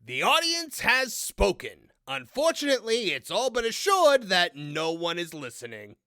The audience has spoken. Unfortunately, it's all but assured that no one is listening.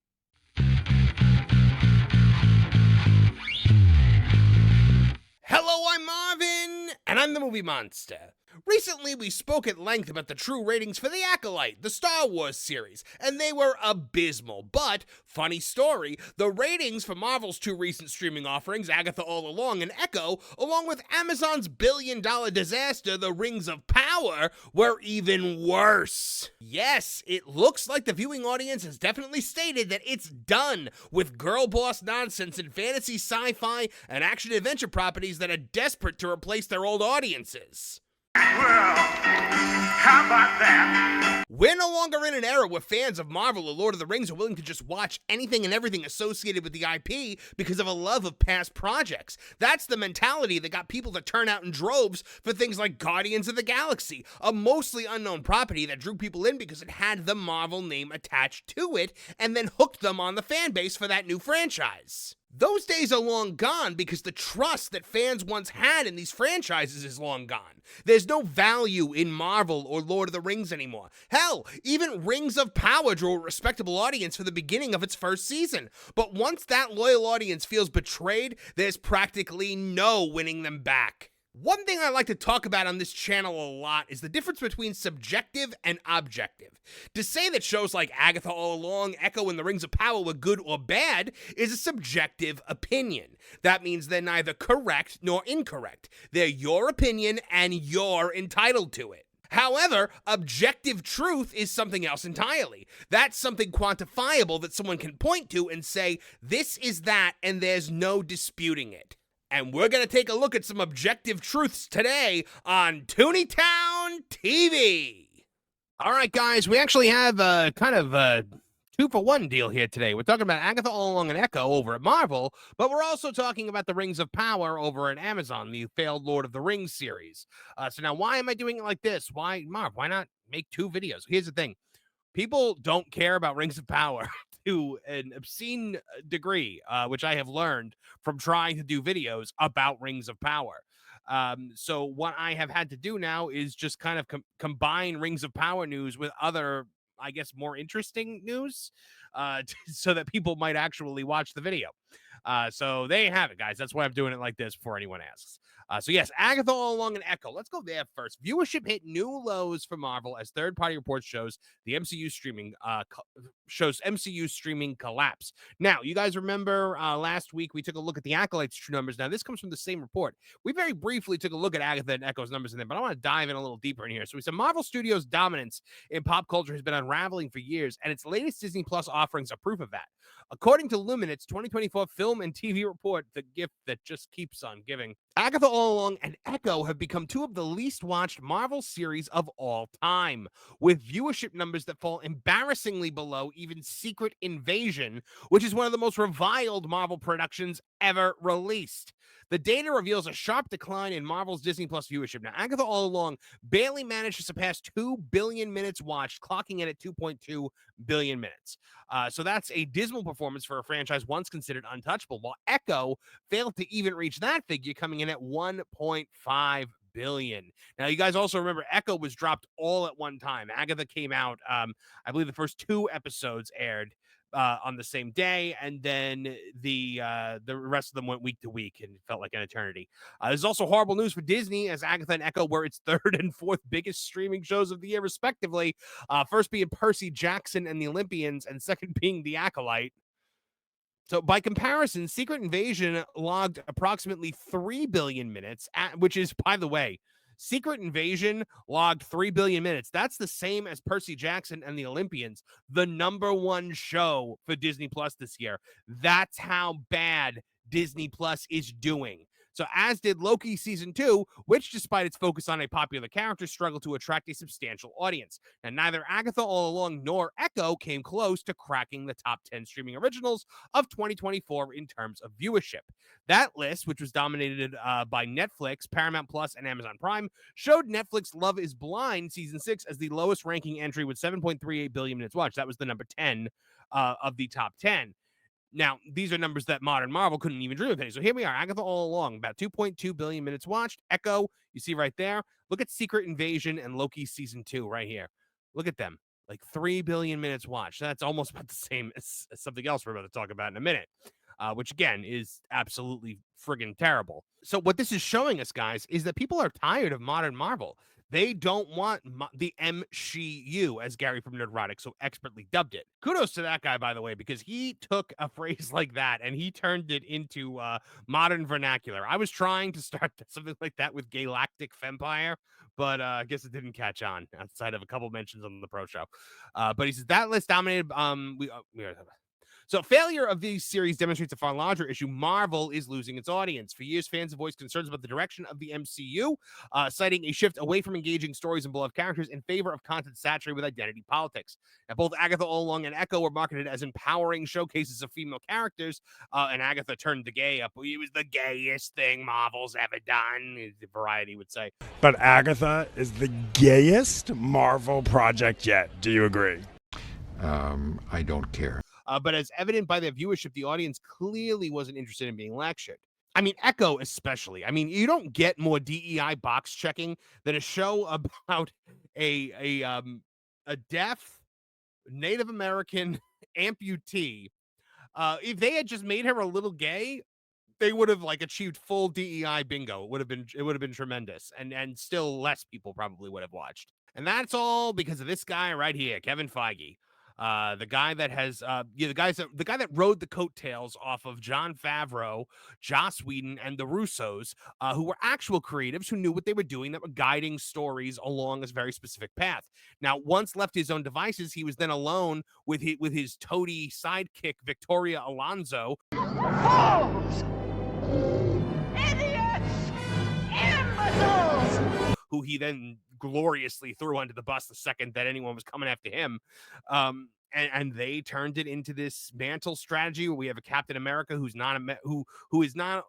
Hello, I'm Marvin, and I'm the Movie Monster. Recently, we spoke at length about the true ratings for The Acolyte, the Star Wars series, and they were abysmal. But, funny story, the ratings for Marvel's two recent streaming offerings, Agatha All Along and Echo, along with Amazon's billion-dollar disaster, The Rings of Power, were even worse. Yes, it looks like the viewing audience has definitely stated that it's done with girl boss nonsense and fantasy, sci-fi, and action-adventure properties that are desperate to replace their old audiences. Well, how about that? We're no longer in an era where fans of Marvel or Lord of the Rings are willing to just watch anything and everything associated with the IP because of a love of past projects. That's the mentality that got people to turn out in droves for things like Guardians of the Galaxy, a mostly unknown property that drew people in because it had the Marvel name attached to it and then hooked them on the fan base for that new franchise. Those days are long gone because the trust that fans once had in these franchises is long gone. There's no value in Marvel or Lord of the Rings anymore. Hell, even Rings of Power drew a respectable audience for the beginning of its first season. But once that loyal audience feels betrayed, there's practically no winning them back. One thing I like to talk about on this channel a lot is the difference between subjective and objective. To say that shows like Agatha All Along, Echo, and The Rings of Power were good or bad is a subjective opinion. That means they're neither correct nor incorrect. They're your opinion and you're entitled to it. However, objective truth is something else entirely. That's something quantifiable that someone can point to and say, this is that, and there's no disputing it. And we're going to take a look at some objective truths today on Tooney Town TV. All right, guys, we actually have a kind of a 2-for-1 deal here today. We're talking about Agatha All Along and Echo over at Marvel, but we're also talking about The Rings of Power over at Amazon, the failed Lord of the Rings series. So now, why am I doing it like this? Why, Marv, why not make two videos? Here's the thing. People don't care about Rings of Power to an obscene degree, which I have learned from trying to do videos about Rings of Power. So what I have had to do now is just kind of combine Rings of Power news with other, I guess, more interesting news, so that people might actually watch the video. So there you have it, guys. That's why I'm doing it like this before anyone asks. So yes, Agatha All Along and Echo. Let's go there first. Viewership hit new lows for Marvel as third-party reports shows the MCU streaming collapse. Now, you guys remember last week we took a look at the Acolyte's true numbers. Now, this comes from the same report. We very briefly took a look at Agatha and Echo's numbers in there, but I want to dive in a little deeper in here. So we said Marvel Studios' dominance in pop culture has been unraveling for years, and its latest Disney Plus offerings are proof of that. According to Luminate's 2024 film and TV report, the gift that just keeps on giving, Agatha All Along and Echo have become two of the least watched Marvel series of all time, with viewership numbers that fall embarrassingly below even Secret Invasion, which is one of the most reviled Marvel productions ever released. The data reveals a sharp decline in Marvel's Disney Plus viewership. Now, Agatha All Along barely managed to surpass 2 billion minutes watched, clocking in at 2.2 billion minutes. So that's a dismal performance for a franchise once considered untouchable, while Echo failed to even reach that figure, coming in at 1.5 billion. Now, you guys also remember Echo was dropped all at one time. Agatha came out, I believe the first 2 episodes aired on the same day, and then the rest of them went week to week and felt like an eternity. There's also horrible news for Disney, as Agatha and Echo were its 3rd and 4th biggest streaming shows of the year, respectively. First being Percy Jackson and the Olympians, and second being The Acolyte. So by comparison, Secret Invasion logged approximately 3 billion minutes, which is, by the way, Secret Invasion logged 3 billion minutes. That's the same as Percy Jackson and the Olympians, the #1 show for Disney Plus this year. That's how bad Disney Plus is doing. So as did Loki Season 2, which despite its focus on a popular character, struggled to attract a substantial audience. Now, neither Agatha All Along nor Echo came close to cracking the top 10 streaming originals of 2024 in terms of viewership. That list, which was dominated by Netflix, Paramount Plus, and Amazon Prime, showed Netflix Love is Blind Season 6 as the lowest ranking entry with 7.38 billion minutes watched. That was the number 10 of the top 10. Now, these are numbers that modern Marvel couldn't even dream of. So here we are, Agatha All Along, about 2.2 billion minutes watched. Echo, you see right there, Look at Secret Invasion and Loki season 2 right here. Look at them. Like 3 billion minutes watched. That's almost about the same as something else we're about to talk about in a minute, which again is absolutely friggin' terrible. So what this is showing us, guys, is that people are tired of modern Marvel. They don't want the msheu, as Gary from Nerdrotic so expertly dubbed it. Kudos to that guy, by the way, because he took a phrase like that and he turned it into modern vernacular. I was trying to start something like that with Galactic Fempire, but I guess it didn't catch on outside of a couple mentions on the pro show. But he says that list dominated. So failure of these series demonstrates a far larger issue. Marvel is losing its audience. For years, fans have voiced concerns about the direction of the MCU, citing a shift away from engaging stories and beloved characters in favor of content saturated with identity politics. Now, both Agatha All Along and Echo were marketed as empowering showcases of female characters, and Agatha turned the gay up. It was the gayest thing Marvel's ever done, Variety would say. But Agatha is the gayest Marvel project yet. Do you agree? I don't care. But as evident by their viewership, the audience clearly wasn't interested in being lectured. I mean, Echo especially. I mean, you don't get more DEI box checking than a show about a deaf Native American amputee. If they had just made her a little gay, they would have like achieved full DEI bingo. It would have been tremendous, and still less people probably would have watched. And that's all because of this guy right here, Kevin Feige. The guy that has the guy that rode the coattails off of Jon Favreau, Joss Whedon, and the Russos, who were actual creatives who knew what they were doing, that were guiding stories along a very specific path. Now, once left his own devices, he was then alone with his toady sidekick Victoria Alonso. Fools! Idiots! Imbeciles! Who he then gloriously threw under the bus the second that anyone was coming after him. And they turned it into this mantle strategy where we have a Captain America who's not who is not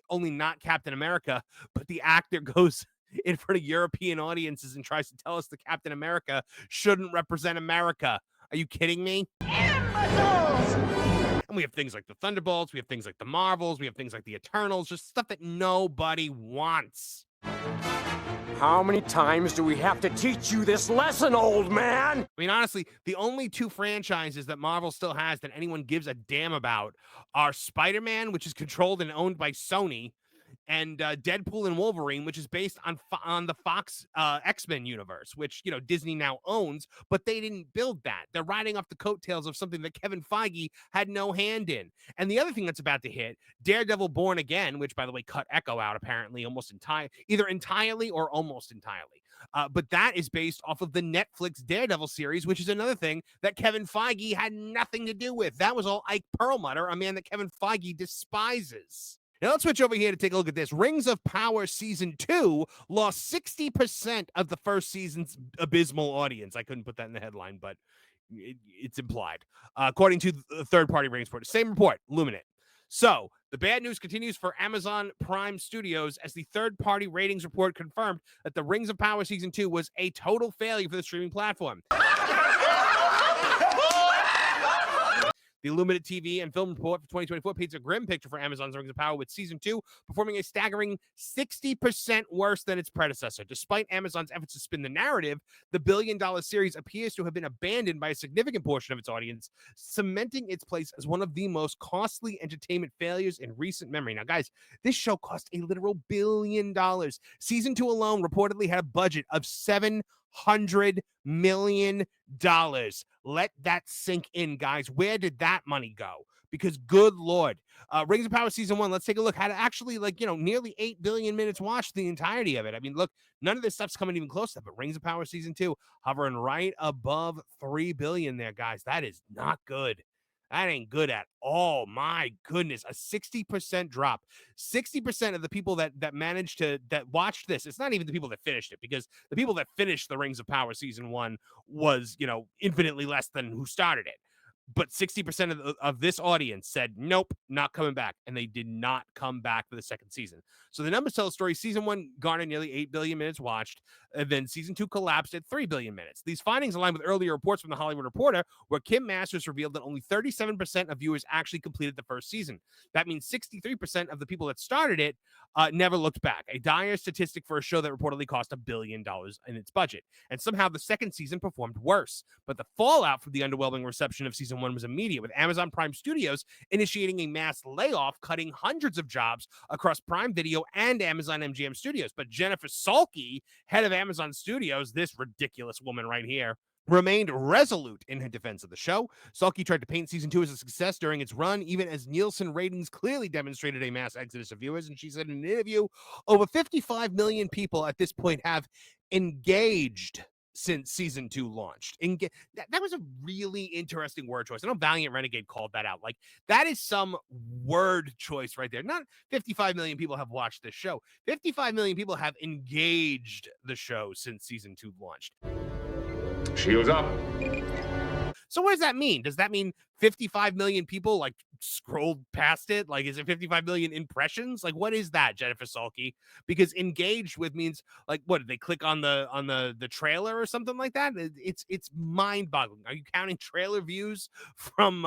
only not Captain America, but the actor goes in front of European audiences and tries to tell us that Captain America shouldn't represent America. Are you kidding me? Imbeciles! And we have things like the Thunderbolts, we have things like the Marvels, we have things like the Eternals, just stuff that nobody wants. How many times do we have to teach you this lesson, old man? I mean, honestly, the only two franchises that Marvel still has that anyone gives a damn about are Spider-Man, which is controlled and owned by Sony, and Deadpool and Wolverine, which is based on the Fox X-Men universe, which, you know, Disney now owns, but they didn't build that. They're riding off the coattails of something that Kevin Feige had no hand in. And the other thing that's about to hit, Daredevil Born Again, which, by the way, cut Echo out apparently either entirely or almost entirely. But that is based off of the Netflix Daredevil series, which is another thing that Kevin Feige had nothing to do with. That was all Ike Perlmutter, a man that Kevin Feige despises. Now let's switch over here to take a look at this. Rings of Power Season 2 lost 60% of the first season's abysmal audience. I couldn't put that in the headline, but it's implied. According to the third-party ratings report. Same report, Luminate. So the bad news continues for Amazon Prime Studios as the third-party ratings report confirmed that the Rings of Power Season 2 was a total failure for the streaming platform. The Illuminate TV and Film Report for 2024 paints a grim picture for Amazon's Rings of Power, with Season 2 performing a staggering 60% worse than its predecessor. Despite Amazon's efforts to spin the narrative, the billion-dollar series appears to have been abandoned by a significant portion of its audience, cementing its place as one of the most costly entertainment failures in recent memory. Now, guys, this show cost a literal $1 billion. Season 2 alone reportedly had a budget of $700 million. Let that sink in, guys. Where did that money go? Because good Lord, Rings of Power Season 1, let's take a look. Had actually, nearly 8 billion minutes watched the entirety of it. I mean, look, none of this stuff's coming even close to that, but Rings of Power Season 2 hovering right above 3 billion there, guys. That is not good. That ain't good at all. My goodness, a 60% drop. 60% of the people that watched this, it's not even the people that finished it, because the people that finished the Rings of Power Season 1 was, infinitely less than who started it. But 60% of this audience said, nope, not coming back. And they did not come back for the second season. So the numbers tell the story. Season 1 garnered nearly 8 billion minutes watched. And then season 2 collapsed at 3 billion minutes. These findings align with earlier reports from The Hollywood Reporter, where Kim Masters revealed that only 37% of viewers actually completed the first season. That means 63% of the people that started it never looked back. A dire statistic for a show that reportedly cost $1 billion in its budget. And somehow the second season performed worse. But the fallout from the underwhelming reception of season 1 was immediate, with Amazon Prime Studios initiating a mass layoff, cutting hundreds of jobs across Prime Video and Amazon MGM Studios. But Jennifer Salke, head of Amazon Studios, this ridiculous woman right here, remained resolute in her defense of the show. Salke tried to paint season 2 as a success during its run, even as Nielsen ratings clearly demonstrated a mass exodus of viewers. And she said in an interview, over 55 million people at this point have engaged since season 2 launched. That was a really interesting word choice. I know Valiant Renegade called that out. Like, that is some word choice right there. Not 55 million people have watched this show. 55 million people have engaged the show since season 2 launched. Shields up. So what does that mean? Does that mean 55 million people like scrolled past it? Like, is it 55 million impressions? Like, what is that, Jennifer Salke? Because engaged with means like, what did they click on the trailer or something like that? It's mind boggling. Are you counting trailer views from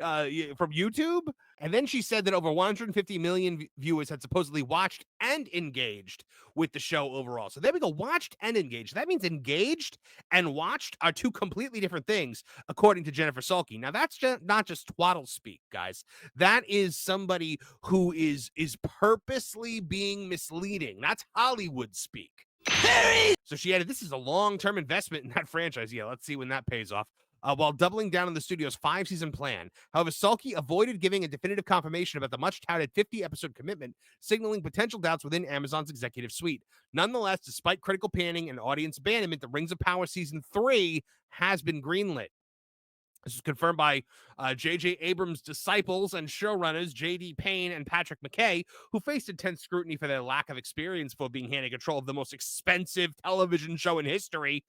YouTube? And then she said that over 150 million viewers had supposedly watched and engaged with the show overall. So there we go, watched and engaged. That means engaged and watched are two completely different things, according to Jennifer Salke. Now, that's not just twaddle speak, guys. That is somebody who is purposely being misleading. That's Hollywood speak. So she added, this is a long-term investment in that franchise. Yeah, let's see when that pays off. While doubling down on the studio's 5-season plan. However, Salke avoided giving a definitive confirmation about the much-touted 50-episode commitment, signaling potential doubts within Amazon's executive suite. Nonetheless, despite critical panning and audience abandonment, the Rings of Power Season 3 has been greenlit. This was confirmed by J.J. Abrams' disciples and showrunners J.D. Payne and Patrick McKay, who faced intense scrutiny for their lack of experience for being handed control of the most expensive television show in history.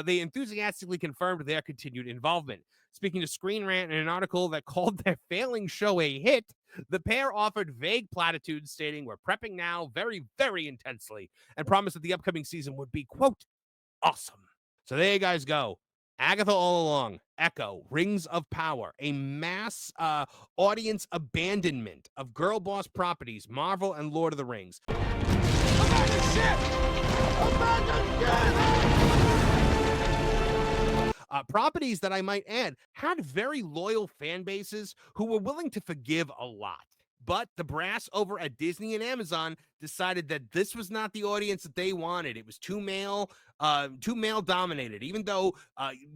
They enthusiastically confirmed their continued involvement. Speaking to Screen Rant in an article that called their failing show a hit, the pair offered vague platitudes stating, "We're prepping now very, very intensely," and promised that the upcoming season would be, quote, awesome. So there you guys go. Agatha All Along, Echo, Rings of Power, a mass audience abandonment of girl boss properties, Marvel and Lord of the Rings. Abandon ship! Abandon ship! Properties that, I might add, had very loyal fan bases who were willing to forgive a lot. But the brass over at Disney and Amazon decided that this was not the audience that they wanted. It was too male dominated. Even though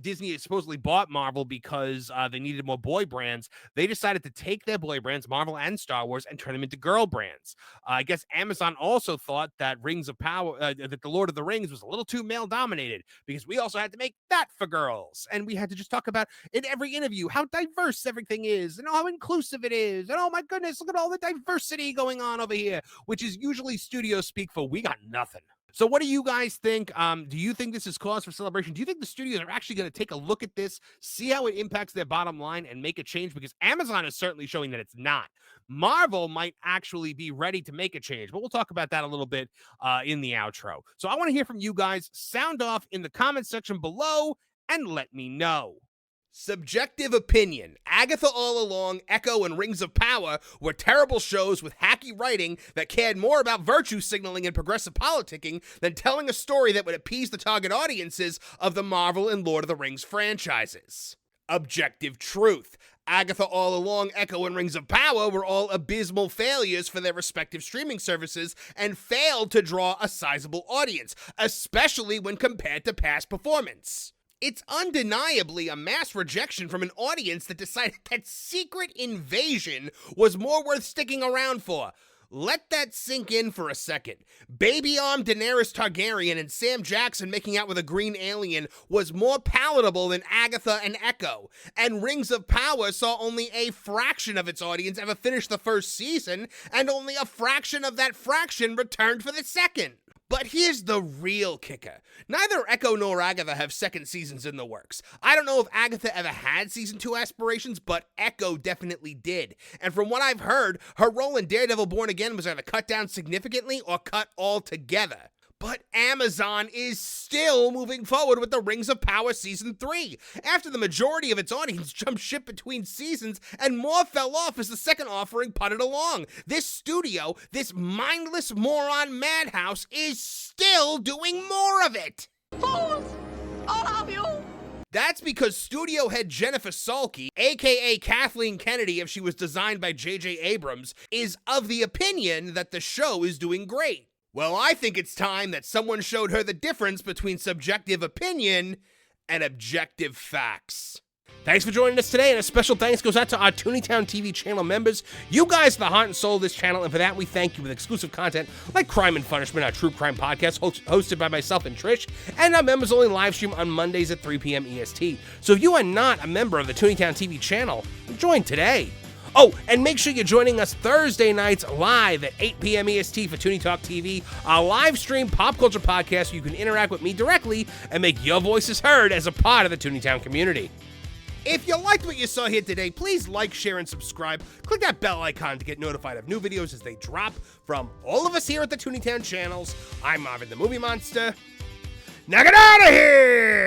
Disney had supposedly bought Marvel because they needed more boy brands, they decided to take their boy brands, Marvel and Star Wars, and turn them into girl brands. I guess Amazon also thought that Rings of Power, that the Lord of the Rings was a little too male dominated, because we also had to make that for girls, and we had to just talk about in every interview how diverse everything is and how inclusive it is, and oh my goodness, look at all the diversity going on over here, which is usually studio speak for we got nothing. So what do you guys think? Do you think this is cause for celebration? Do you think the studios are actually going to take a look at this, see how it impacts their bottom line, and make a change? Because Amazon is certainly showing that it's not. Marvel might actually be ready to make a change, but we'll talk about that a little bit in the outro. So I want to hear from you guys. Sound off in the comment section below and let me know. Subjective opinion. Agatha All Along, Echo, and Rings of Power were terrible shows with hacky writing that cared more about virtue signaling and progressive politicking than telling a story that would appease the target audiences of the Marvel and Lord of the Rings franchises. Objective truth. Agatha All Along, Echo, and Rings of Power were all abysmal failures for their respective streaming services and failed to draw a sizable audience, especially when compared to past performance. It's undeniably a mass rejection from an audience that decided that Secret Invasion was more worth sticking around for. Let that sink in for a second. Baby-armed Daenerys Targaryen and Sam Jackson making out with a green alien was more palatable than Agatha and Echo, and Rings of Power saw only a fraction of its audience ever finish the first season, and only a fraction of that fraction returned for the second. But here's the real kicker. Neither Echo nor Agatha have second seasons in the works. I don't know if Agatha ever had season 2 aspirations, but Echo definitely did. And from what I've heard, her role in Daredevil Born Again was either cut down significantly or cut altogether. But Amazon is still moving forward with the Rings of Power Season 3, after the majority of its audience jumped ship between seasons and more fell off as the second offering putted along. This studio, this mindless moron madhouse, is still doing more of it. Fools! All of you! That's because studio head Jennifer Salke, aka Kathleen Kennedy if she was designed by J.J. Abrams, is of the opinion that the show is doing great. Well, I think it's time that someone showed her the difference between subjective opinion and objective facts. Thanks for joining us today, and a special thanks goes out to our Tooneytown TV channel members. You guys are the heart and soul of this channel, and for that we thank you with exclusive content like Crime and Punishment, our true crime podcast hosted by myself and Trish, and our members-only live stream on Mondays at 3 p.m. EST. So if you are not a member of the Tooneytown TV channel, join today. Oh, and make sure you're joining us Thursday nights live at 8 p.m. EST for Tooney Talk TV, our live stream pop culture podcast where you can interact with me directly and make your voices heard as a part of the Tooneytown community. If you liked what you saw here today, please like, share, and subscribe. Click that bell icon to get notified of new videos as they drop. From all of us here at the Tooneytown channels, I'm Marvin the Movie Monster. Now get out of here!